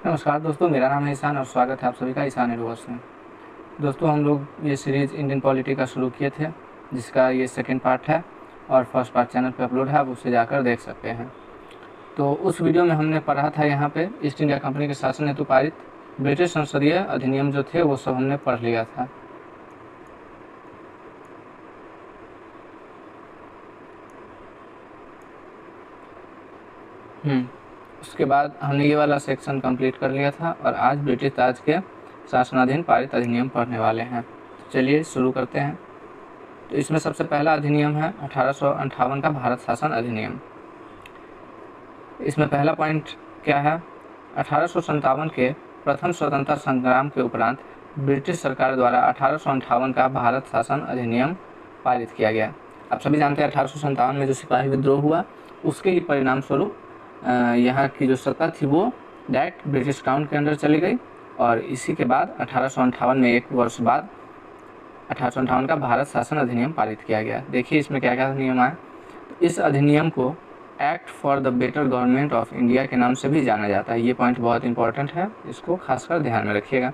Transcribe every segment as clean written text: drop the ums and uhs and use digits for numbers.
नमस्कार दोस्तों, मेरा नाम है ईशान और स्वागत है आप सभी का ईशान एडवर्स में। दोस्तों, हम लोग ये सीरीज़ इंडियन पॉलिटी का शुरू किए थे, जिसका ये सेकंड पार्ट है और फर्स्ट पार्ट चैनल पे अपलोड है, आप उससे जाकर देख सकते हैं। तो उस वीडियो में हमने पढ़ा था यहाँ पे ईस्ट इंडिया कंपनी के शासन हेतु पारित ब्रिटिश संसदीय अधिनियम जो थे वो सब हमने पढ़ लिया था। उसके बाद हमने ये वाला सेक्शन कंप्लीट कर लिया था और आज ब्रिटिश राज के शासनाधीन पारित अधिनियम पढ़ने वाले हैं। तो चलिए शुरू करते हैं। तो इसमें सबसे पहला अधिनियम है 1858 का भारत शासन अधिनियम। इसमें पहला पॉइंट क्या है? 1857 के प्रथम स्वतंत्रता संग्राम के उपरांत ब्रिटिश सरकार द्वारा 1858 का भारत शासन अधिनियम पारित किया गया। आप सभी जानते हैं 1857 में जो सिपाही विद्रोह हुआ उसके ही परिणाम स्वरूप यहाँ की जो सत्ता थी वो डायरेक्ट ब्रिटिश क्राउन के अंदर चली गई और इसी के बाद 1858 में एक वर्ष बाद 1858 का भारत शासन अधिनियम पारित किया गया। देखिए इसमें क्या क्या नियम आए। तो इस अधिनियम को act for the better government of India के नाम से भी जाना जाता है। ये पॉइंट बहुत इंपॉर्टेंट है, इसको खासकर ध्यान में रखिएगा।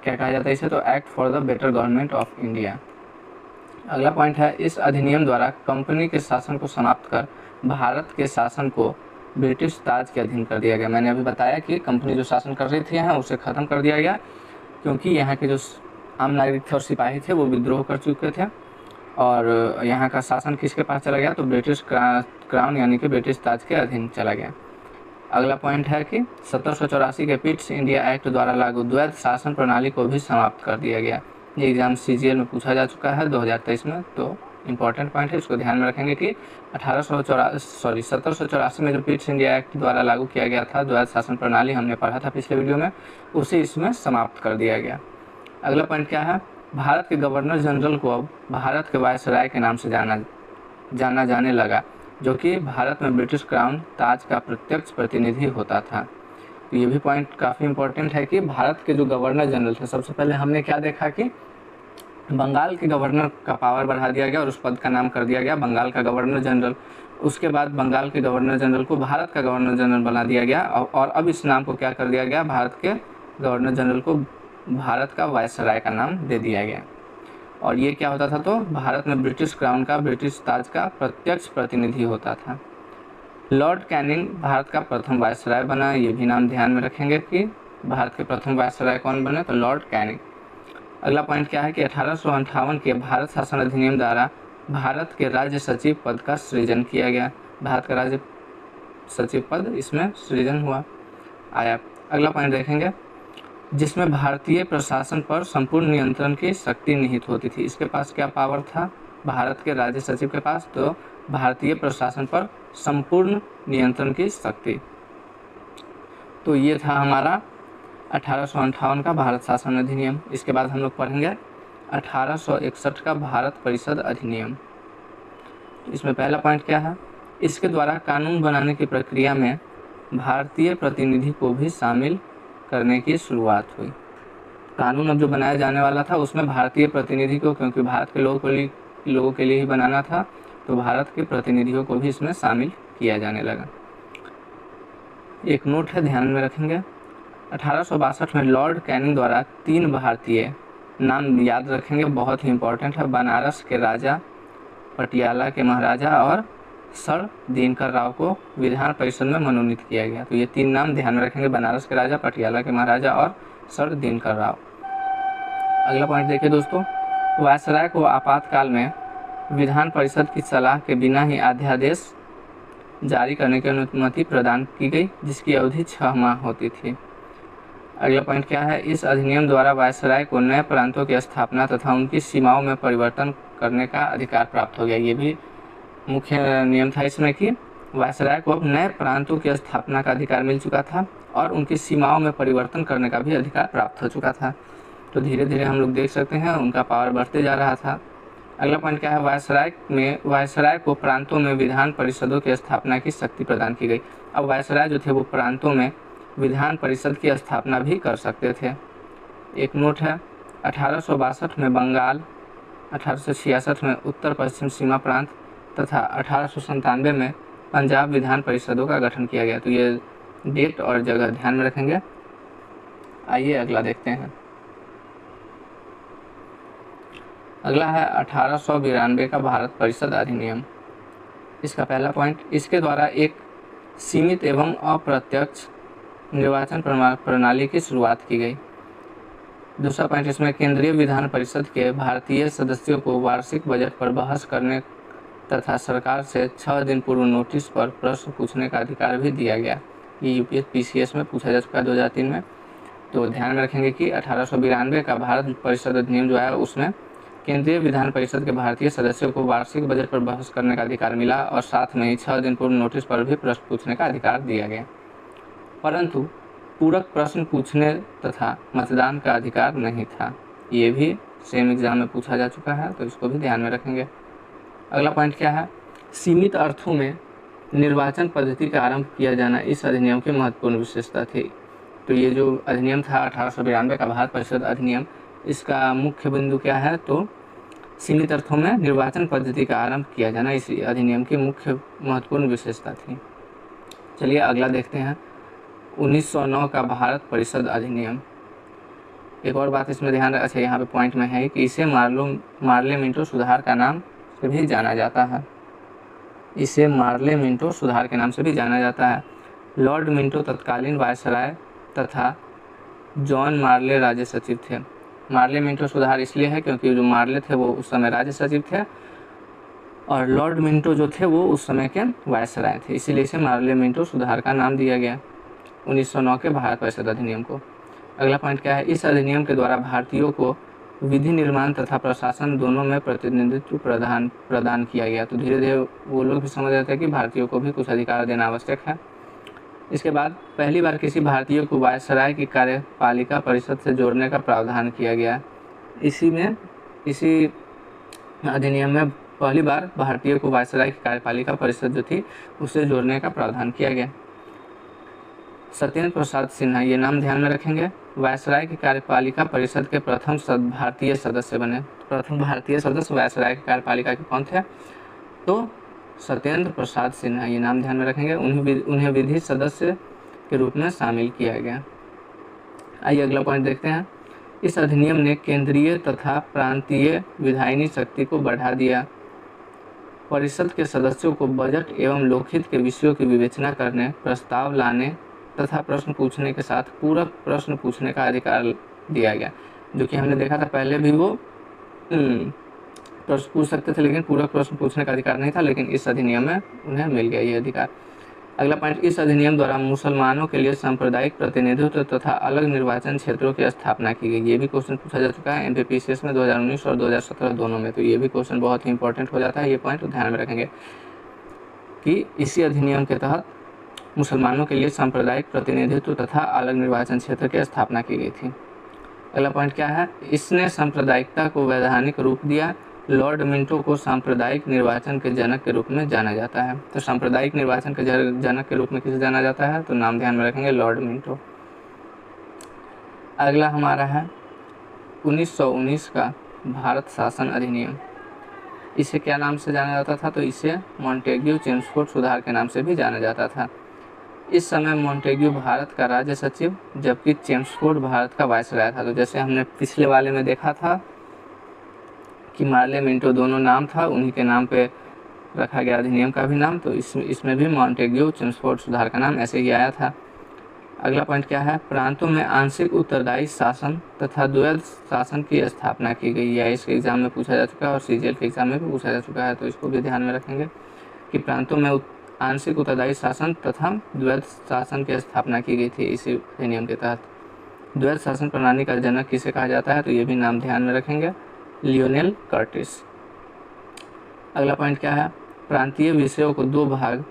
क्या कहा जाता है इसे? तो act for the better government of India. अगला पॉइंट है, इस अधिनियम द्वारा कंपनी के शासन को समाप्त कर भारत के शासन को ब्रिटिश ताज के अधीन कर दिया गया। मैंने अभी बताया कि कंपनी जो शासन कर रही थी यहाँ उसे ख़त्म कर दिया गया, क्योंकि यहाँ के जो आम नागरिक थे और सिपाही थे वो विद्रोह कर चुके थे और यहाँ का शासन किसके पास चला गया? तो ब्रिटिश क्राउन यानी कि ब्रिटिश ताज के अधीन चला गया। अगला पॉइंट है कि 1784 के पिट्स इंडिया एक्ट द्वारा लागू द्वैध शासन प्रणाली को भी समाप्त कर दिया गया। ये एग्जाम CGL में पूछा जा चुका है 2023 में, तो इम्पॉर्टेंट पॉइंट है, इसको ध्यान में रखेंगे कि 1784 में जो पिट्स इंडिया एक्ट द्वारा लागू किया गया था द्वैध शासन प्रणाली, हमने पढ़ा था पिछले वीडियो में, उसे इसमें समाप्त कर दिया गया। अगला पॉइंट क्या है? भारत के गवर्नर जनरल को अब भारत के वायसराय के नाम से जाना जाने लगा, जो कि भारत में ब्रिटिश क्राउन ताज का प्रत्यक्ष प्रतिनिधि होता था। तो ये भी पॉइंट काफ़ी इंपॉर्टेंट है कि भारत के जो गवर्नर जनरल थे, सबसे पहले हमने क्या देखा कि बंगाल के गवर्नर का पावर बढ़ा दिया गया और उस पद का नाम कर दिया गया बंगाल का गवर्नर जनरल। उसके बाद बंगाल के गवर्नर जनरल को भारत का गवर्नर जनरल बना दिया गया और अब इस नाम को क्या कर दिया गया? भारत के गवर्नर जनरल को भारत का वायसराय का नाम दे दिया गया। और ये क्या होता था? तो भारत में ब्रिटिश क्राउन का, ब्रिटिश ताज का प्रत्यक्ष प्रतिनिधि होता था। लॉर्ड कैनिंग भारत का प्रथम वायसराय बना। ये भी नाम ध्यान में रखेंगे कि भारत के प्रथम वायसराय कौन बने? तो लॉर्ड कैनिंग। अगला पॉइंट क्या है कि 1858 के भारत शासन अधिनियम द्वारा भारत के राज्य सचिव पद का सृजन किया गया। भारत का राज्य सचिव पद इसमें सृजन आया। अगला पॉइंट देखेंगे, जिसमें भारतीय प्रशासन पर संपूर्ण नियंत्रण की शक्ति निहित होती थी। इसके पास क्या पावर था भारत के राज्य सचिव के पास? तो भारतीय प्रशासन पर संपूर्ण नियंत्रण की शक्ति। तो ये था हमारा 1858 का भारत शासन अधिनियम। इसके बाद हम लोग पढ़ेंगे 1861 का भारत परिषद अधिनियम। इसमें पहला पॉइंट क्या है? इसके द्वारा कानून बनाने की प्रक्रिया में भारतीय प्रतिनिधि को भी शामिल करने की शुरुआत हुई। कानून अब जो बनाया जाने वाला था उसमें भारतीय प्रतिनिधि को, क्योंकि भारत के लोगों के लिए ही बनाना था, तो भारत के प्रतिनिधियों को भी इसमें शामिल किया जाने लगा। एक नोट है, ध्यान में रखेंगे। 1862 में लॉर्ड कैनिंग द्वारा 3 भारतीय, नाम याद रखेंगे, बहुत ही इंपॉर्टेंट है, बनारस के राजा, पटियाला के महाराजा और सर दिनकर राव को विधान परिषद में मनोनीत किया गया। तो ये 3 नाम ध्यान में रखेंगे, बनारस के राजा, पटियाला के महाराजा और सर दिनकर राव। अगला पॉइंट देखिए दोस्तों, वायसराय को आपातकाल में विधान परिषद की सलाह के बिना ही अध्यादेश जारी करने की अनुमति प्रदान की गई, जिसकी अवधि 6 माह होती थी। अगला पॉइंट क्या है? इस अधिनियम द्वारा वायसराय को नए प्रांतों की स्थापना तथा उनकी सीमाओं में परिवर्तन करने का अधिकार प्राप्त हो गया। ये भी मुख्य नियम था इसमें कि वायसराय को अब नए प्रांतों की स्थापना का अधिकार मिल चुका था और उनकी सीमाओं में परिवर्तन करने का भी अधिकार प्राप्त हो चुका था। तो धीरे धीरे हम लोग देख सकते हैं उनका पावर बढ़ते जा रहा था। अगला पॉइंट क्या है? वायसराय को प्रांतों में विधान परिषदों की स्थापना की शक्ति प्रदान की गई। अब वायसराय जो थे वो प्रांतों में विधान परिषद की स्थापना भी कर सकते थे। एक नोट है, 1862 में बंगाल, 1866 में उत्तर पश्चिम सीमा प्रांत तथा 1897 में पंजाब विधान परिषदों का गठन किया गया। तो ये डेट और जगह ध्यान में रखेंगे। आइए अगला देखते हैं। अगला है 1892 का भारत परिषद अधिनियम। इसका पहला पॉइंट, इसके द्वारा एक सीमित एवं अप्रत्यक्ष निर्वाचन प्रणाली की शुरुआत की गई। दूसरा पॉइंट, इसमें केंद्रीय विधान परिषद के भारतीय सदस्यों को वार्षिक बजट पर बहस करने तथा सरकार से 6 दिन पूर्व नोटिस पर प्रश्न पूछने का अधिकार भी दिया गया। ये यूपीएससी में पूछा जा चुका है 2003 में। तो ध्यान में रखेंगे कि 1892 का भारत परिषद अधिनियम जो है उसमें केंद्रीय विधान परिषद के भारतीय सदस्यों को वार्षिक बजट पर बहस करने का अधिकार मिला और साथ में ही 6 दिन पूर्व नोटिस पर भी प्रश्न पूछने का अधिकार दिया गया, परंतु पूरक प्रश्न पूछने तथा मतदान का अधिकार नहीं था। ये भी सेम एग्जाम में पूछा जा चुका है, तो इसको भी ध्यान में रखेंगे। अगला पॉइंट क्या है, सीमित अर्थों में निर्वाचन पद्धति का आरंभ किया जाना इस अधिनियम की महत्वपूर्ण विशेषता थी। तो ये जो अधिनियम था 1892 का भारत परिषद अधिनियम, इसका मुख्य बिंदु क्या है, तो सीमित अर्थों में निर्वाचन पद्धति का आरंभ किया जाना इस अधिनियम की मुख्य महत्वपूर्ण विशेषता थी। चलिए अगला देखते हैं, 1909 का भारत परिषद अधिनियम। एक और बात इसमें ध्यान अच्छा यहाँ पे पॉइंट में है कि इसे मार्ले मिंटो सुधार का नाम से भी जाना जाता है। इसे मार्ले मिंटो सुधार के नाम से भी जाना जाता है। लॉर्ड मिंटो तत्कालीन वायसराय तथा जॉन मार्ले राज्य सचिव थे। मार्ले मिंटो सुधार इसलिए है क्योंकि जो मार्ले थे वो उस समय राज्य सचिव थे और लॉर्ड मिंटो जो थे वो उस समय के वायसराय थे, इसीलिए इसे मार्ले मिंटो सुधार का नाम दिया गया 1909 के भारत परिषद अधिनियम को। अगला पॉइंट क्या है, इस अधिनियम के द्वारा भारतीयों को विधि निर्माण तथा प्रशासन दोनों में प्रतिनिधित्व प्रदान किया गया। तो धीरे धीरे वो लोग भी समझ रहे थे कि भारतीयों को भी कुछ अधिकार देना आवश्यक है। इसके बाद पहली बार किसी भारतीय को वायसराय की कार्यपालिका परिषद से जोड़ने का प्रावधान किया गया। इसी अधिनियम में पहली बार भारतीय को वायसराय की कार्यपालिका परिषद जो थी उससे जोड़ने का प्रावधान किया गया। सत्येंद्र प्रसाद सिन्हा, ये नाम ध्यान में रखेंगे, वायसराय की कार्यपालिका परिषद के प्रथम भारतीय सदस्य बने। प्रथम भारतीय सदस्य वायसराय की कार्यपालिका के कौन थे, तो सत्येंद्र प्रसाद सिन्हा, ये नाम ध्यान में रखेंगे। उन्हें विधि सदस्य के रूप में शामिल किया गया। आइए अगला पॉइंट देखते हैं, इस अधिनियम ने केंद्रीय तथा प्रांतीय विधायिनी शक्ति को बढ़ा दिया। परिषद के सदस्यों को बजट एवं लोकहित के विषयों की विवेचना करने, प्रस्ताव लाने तथा प्रश्न पूछने के साथ पूरक प्रश्न पूछने का अधिकार दिया गया। जो कि हमने देखा था पहले भी वो प्रश्न पूछ सकते थे लेकिन पूरक प्रश्न पूछने का अधिकार नहीं था, लेकिन इस अधिनियम में उन्हें मिल गया ये अधिकार। अगला पॉइंट, इस अधिनियम द्वारा मुसलमानों के लिए सांप्रदायिक प्रतिनिधित्व तथा अलग निर्वाचन क्षेत्रों की स्थापना की गई। ये भी क्वेश्चन पूछा जा चुका है एमपीपीसीएस में 2019 और 2017 दोनों में। तो ये भी क्वेश्चन बहुत ही इंपॉर्टेंट हो जाता है, ये पॉइंट तो ध्यान में रखेंगे कि इसी अधिनियम के तहत मुसलमानों के लिए सांप्रदायिक प्रतिनिधित्व तथा अलग निर्वाचन क्षेत्र की स्थापना की गई थी। अगला पॉइंट क्या है, इसने सांप्रदायिकता को वैधानिक रूप दिया। लॉर्ड मिंटो को सांप्रदायिक निर्वाचन के जनक के रूप में जाना जाता है। तो सांप्रदायिक निर्वाचन के जनक के रूप में किसे जाना जाता है, तो नाम ध्यान में रखेंगे, लॉर्ड मिंटो। अगला हमारा है 1919 का भारत शासन अधिनियम। इसे क्या नाम से जाना जाता था, तो इसे मॉन्टेग्यू चेम्सफोर्ड सुधार के नाम से भी जाना जाता था। इस समय मॉन्टेग्यू भारत का राज्य सचिव जबकि चेम्सफोर्ड भारत का वायसराय था। तो जैसे हमने पिछले वाले में देखा था कि मार्ले मिंटो दोनों नाम था, उन्हीं के नाम पे रखा गया अधिनियम का भी नाम, तो इसमें भी मॉन्टेग्यू चेम्सफोर्ड सुधार का नाम ऐसे ही आया था। अगला पॉइंट क्या है, प्रांतों में आंशिक उत्तरदायी शासन तथा द्वैध शासन की स्थापना की गई है। इसके एग्जाम में पूछा जा चुका है और सीजीएल के एग्जाम में भी पूछा जा चुका है, तो इसको भी ध्यान में रखेंगे कि प्रांतों में आंशिक उत्तरदायी शासन तथा द्वैध शासन की स्थापना की गई थी इसी अधिनियम के तहत। द्वैध शासन प्रणाली का जनक किसे कहा जाता है, तो ये भी नाम ध्यान में रखेंगे, लियोनेल कर्टिस। अगला पॉइंट क्या है, प्रांतीय विषयों को 2 भाग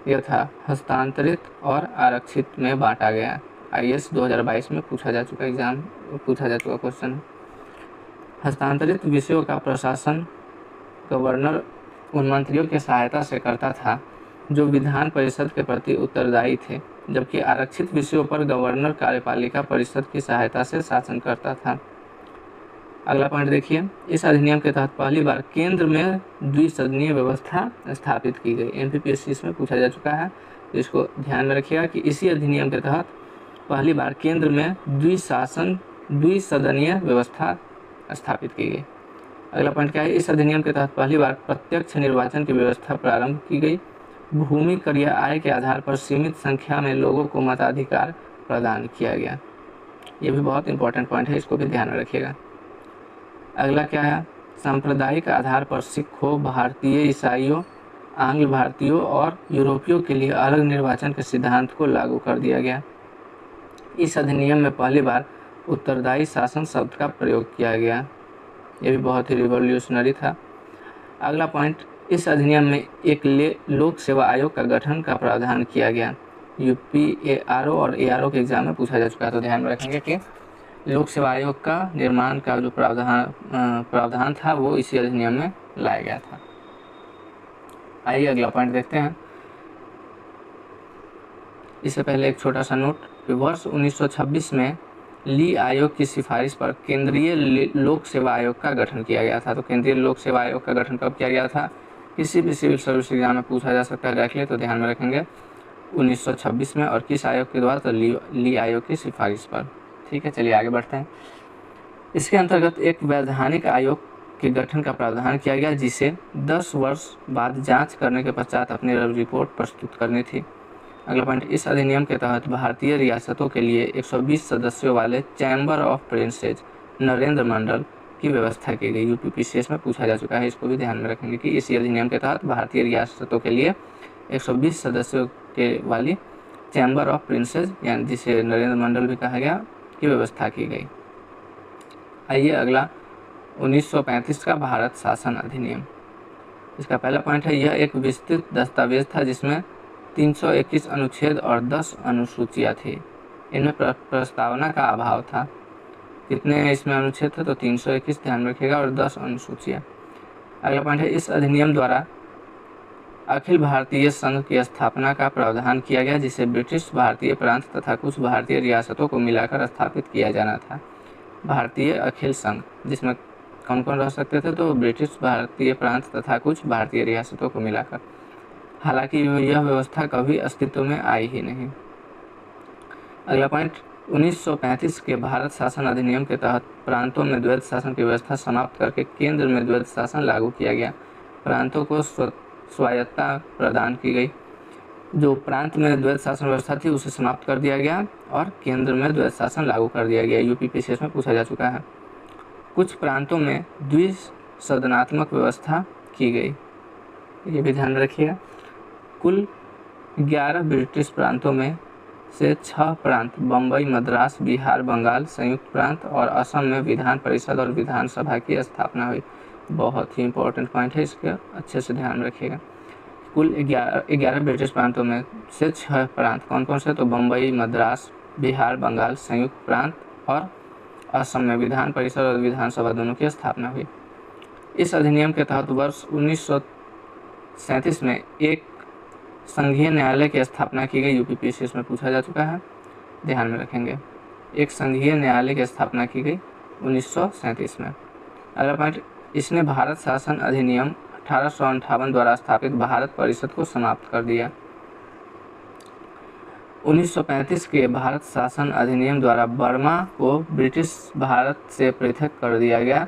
यथा हस्तांतरित और आरक्षित में बांटा गया। आईएएस 2022 में पूछा जा चुका क्वेश्चन है। हस्तांतरित विषयों का प्रशासन गवर्नर उन मंत्रियों की सहायता से करता था जो विधान परिषद के प्रति उत्तरदायी थे, जबकि आरक्षित विषयों पर गवर्नर कार्यपालिका परिषद की सहायता से शासन करता था। अगला पॉइंट देखिए, इस अधिनियम के तहत पहली बार केंद्र में द्विसदनीय व्यवस्था स्थापित की गई। एमपीपीएससी में पूछा जा चुका है, तो इसको ध्यान में रखिएगा कि इसी अधिनियम के तहत पहली बार केंद्र में द्विसदनीय व्यवस्था स्थापित की गई। अगला पॉइंट क्या है, इस अधिनियम के तहत पहली बार प्रत्यक्ष निर्वाचन की व्यवस्था प्रारंभ की गई। भूमि कर या आय के आधार पर सीमित संख्या में लोगों को मताधिकार प्रदान किया गया। ये भी बहुत इंपॉर्टेंट पॉइंट है, इसको भी ध्यान में रखिएगा। अगला क्या है, सांप्रदायिक आधार पर सिखों, भारतीय ईसाइयों, आंग्ल भारतीयों और यूरोपियों के लिए अलग निर्वाचन के सिद्धांत को लागू कर दिया गया। इस अधिनियम में पहली बार उत्तरदायी शासन शब्द का प्रयोग किया गया। यह भी बहुत ही रिवॉल्यूशनरी था। अगला पॉइंट, इस अधिनियम में एक लोक सेवा आयोग का गठन का प्रावधान किया गया। यूपी और एआरओ के एग्जाम में पूछा जा चुका है, तो ध्यान में रखेंगे कि लोक सेवा आयोग का निर्माण का जो प्रावधान था वो इसी अधिनियम में लाया गया था। आइए अगला पॉइंट देखते हैं। इससे पहले एक छोटा सा नोट, वर्ष 1926 में ली आयोग की सिफारिश पर केंद्रीय लोक सेवा आयोग का गठन किया गया था। तो केंद्रीय लोक सेवा आयोग का गठन कब किया गया था, किसी भी सिविल सर्विस एग्जाम में पूछा जा सकता है डायरेक्टली, तो ध्यान में रखेंगे 1926 में। और किस आयोग के द्वारा, तो ली आयोग की सिफारिश पर। ठीक है, चलिए आगे बढ़ते हैं। इसके अंतर्गत एक वैधानिक आयोग के गठन का प्रावधान किया गया, जिसे 10 वर्ष बाद जांच करने के पश्चात अपनी रिपोर्ट प्रस्तुत करनी थी। अगला पॉइंट, इस अधिनियम के तहत भारतीय रियासतों के लिए 120 सदस्यों वाले चैम्बर ऑफ प्रिंसेज नरेंद्र मंडल की व्यवस्था की गई। यूपीपीसीएस में पूछा जा चुका है, इसको भी ध्यान में रखेंगे कि इसी अधिनियम के तहत भारतीय रियासतों के लिए 120 सदस्यों के वाली चैम्बर ऑफ प्रिंसेज, यानी जिसे नरेंद्र मंडल भी कहा गया, की व्यवस्था की गई। आइए अगला, 1935 का भारत शासन अधिनियम। इसका पहला पॉइंट है, यह एक विस्तृत दस्तावेज था जिसमें 321 अनुच्छेद और 10 अनुसूचियाँ थी। इनमें प्रस्तावना का अभाव था। कितने इसमें अनुच्छेद थे, तो 321 ध्यान रखिएगा, और 10 अनुसूचियाँ। अगला पॉइंट है, इस अधिनियम द्वारा अखिल भारतीय संघ की स्थापना का प्रावधान किया गया, जिसे ब्रिटिश भारतीय प्रांत तथा कुछ भारतीय रियासतों को मिलाकर स्थापित किया जाना था। भारतीय अखिल संघ, जिसमें कौन कौन रह सकते थे, तो ब्रिटिश भारतीय प्रांत तथा कुछ भारतीय रियासतों को मिलाकर। हालांकि यह व्यवस्था कभी अस्तित्व में आई ही नहीं। अगला पॉइंट, 1935 के भारत शासन अधिनियम के तहत प्रांतों में द्वैत शासन की व्यवस्था समाप्त करके केंद्र में द्वैत शासन लागू किया गया। प्रांतों को स्वायत्तता प्रदान की गई। जो प्रांत में द्वैत शासन व्यवस्था थी उसे समाप्त कर दिया गया और केंद्र में द्वैत शासन लागू कर दिया गया। यूपीपीसीएस में पूछा जा चुका है। कुछ प्रांतों में द्विसदनात्मक व्यवस्था की गई, ये भी ध्यान रखिएगा। कुल 11 ब्रिटिश प्रांतों में से 6 प्रांत बम्बई, मद्रास, बिहार, बंगाल, संयुक्त प्रांत और असम में विधान परिषद और विधानसभा की स्थापना हुई। बहुत ही इंपॉर्टेंट पॉइंट है, इसके अच्छे से ध्यान रखिएगा। कुल 11 ब्रिटिश प्रांतों में से 6 प्रांत कौन कौन से, तो बम्बई, मद्रास, बिहार, बंगाल, संयुक्त प्रांत और असम में विधान परिषद और विधानसभा दोनों की स्थापना हुई। इस अधिनियम के तहत वर्ष 1937 में एक संघीय न्यायालय की स्थापना की गई। यूपीपीसीएस में पूछा जा चुका है, ध्यान में रखेंगे। एक संघीय न्यायालय की स्थापना की गई 1937 में। अगला पॉइंट, इसने भारत शासन अधिनियम 1858 द्वारा स्थापित भारत परिषद को समाप्त कर दिया। 1935 के भारत शासन अधिनियम द्वारा बर्मा को ब्रिटिश भारत से पृथक कर दिया गया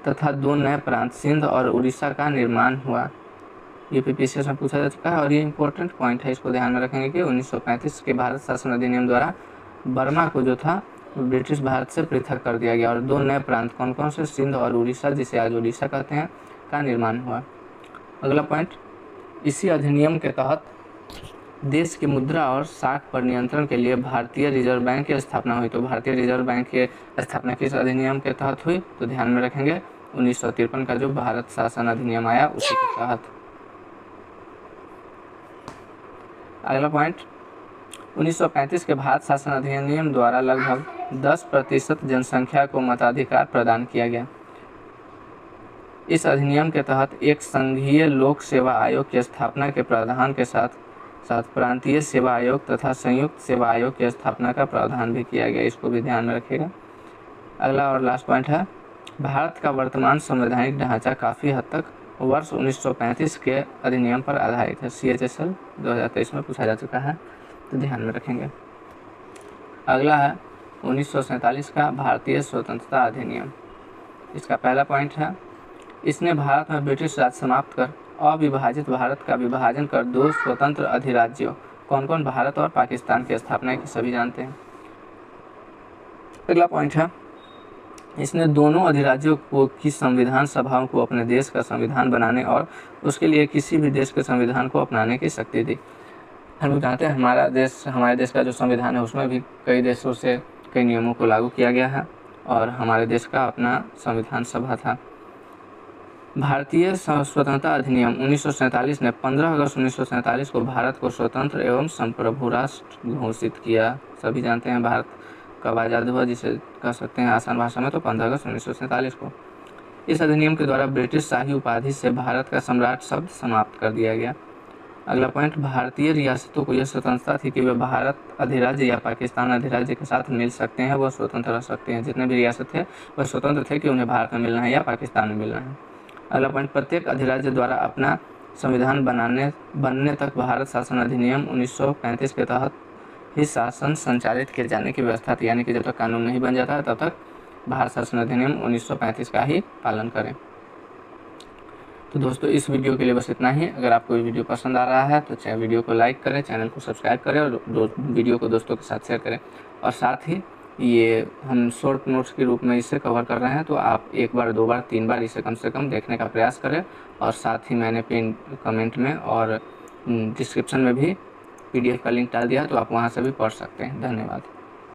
तथा 2 नए प्रांत सिंध और उड़ीसा का निर्माण हुआ। यूपीपीसीएस में पूछा जा चुका है और ये इंपॉर्टेंट पॉइंट है, इसको ध्यान में रखेंगे कि 1935 के भारत शासन अधिनियम द्वारा बर्मा को जो था ब्रिटिश भारत से पृथक कर दिया गया और 2 नए प्रांत कौन कौन से, सिंध और उड़ीसा, जिसे आज उड़ीसा कहते हैं, का निर्माण हुआ। अगला पॉइंट, इसी अधिनियम के तहत देश की मुद्रा और साख पर नियंत्रण के लिए भारतीय रिजर्व बैंक की स्थापना हुई। तो भारतीय रिजर्व बैंक की स्थापना किस अधिनियम के तहत हुई, तो ध्यान में रखेंगे 1953 का जो भारत शासन अधिनियम आया उसी के तहत। अगला पॉइंट, 1935 के भारत शासन अधिनियम द्वारा लगभग 10% जनसंख्या को मताधिकार प्रदान किया गया। इस अधिनियम के तहत एक संघीय लोक सेवा आयोग की स्थापना के प्रावधान के साथ साथ प्रांतीय सेवा आयोग तथा संयुक्त सेवा आयोग की स्थापना का प्रावधान भी किया गया, इसको भी ध्यान में रखिएगा। अगला और लास्ट पॉइंट है, भारत का वर्तमान संवैधानिक ढांचा काफ़ी हद तक वर्ष 1935 के अधिनियम पर आधारित है। CHSL 2023 में पूछा जा चुका है, तो ध्यान में रखेंगे। अगला है 1947 का भारतीय स्वतंत्रता अधिनियम। इसका पहला पॉइंट है, इसने भारत में ब्रिटिश राज समाप्त कर अविभाजित भारत का विभाजन कर 2 स्वतंत्र अधिराज्यों कौन कौन भारत और पाकिस्तान की स्थापना की, सभी जानते हैं। अगला पॉइंट है, इसने दोनों अधिराज्यों को की संविधान सभाओं को अपने देश का संविधान बनाने और उसके लिए किसी भी देश के संविधान को अपनाने की शक्ति दी। हम लोग जानते हैं हमारे देश का जो संविधान है उसमें भी कई देशों से कई नियमों को लागू किया गया है और हमारे देश का अपना संविधान सभा था। भारतीय स्वतंत्रता अधिनियम 1947 ने 15 अगस्त 1947 को भारत को स्वतंत्र एवं संप्रभु राष्ट्र घोषित किया। सभी जानते हैं भारत कब आज़ाद हुआ, जिसे कह सकते हैं आसान भाषा में तो 15 अगस्त 1947 को। इस अधिनियम के द्वारा ब्रिटिश शाही उपाधि से भारत का सम्राट शब्द समाप्त कर दिया गया। अगला पॉइंट, भारतीय रियासतों को यह स्वतंत्रता थी कि वे भारत अधिराज्य या पाकिस्तान अधिराज्य के साथ मिल सकते हैं, वह स्वतंत्र रह सकते हैं। जितने भी रियासत थे वह स्वतंत्र थे कि उन्हें भारत में मिलना है या पाकिस्तान में मिलना है। अगला पॉइंट, प्रत्येक अधिराज्य द्वारा अपना संविधान बनने तक भारत शासन अधिनियम 1935 के तहत ही शासन संचालित किए जाने की व्यवस्था थी, यानी कि जब तक कानून नहीं बन जाता तब तक भारत शासन अधिनियम 1935 का ही पालन करें। तो दोस्तों इस वीडियो के लिए बस इतना ही। अगर आपको ये वीडियो पसंद आ रहा है तो चाहे वीडियो को लाइक करें, चैनल को सब्सक्राइब करें और वीडियो को दोस्तों के साथ शेयर करें। और साथ ही ये हम शॉर्ट नोट्स के रूप में इसे कवर कर रहे हैं, तो आप 1 बार 2 बार 3 बार इसे कम से कम देखने का प्रयास करें। और साथ ही मैंने पिन कमेंट में और डिस्क्रिप्शन में भी PDF का लिंक डाल दिया, तो आप वहाँ से भी पढ़ सकते हैं। धन्यवाद।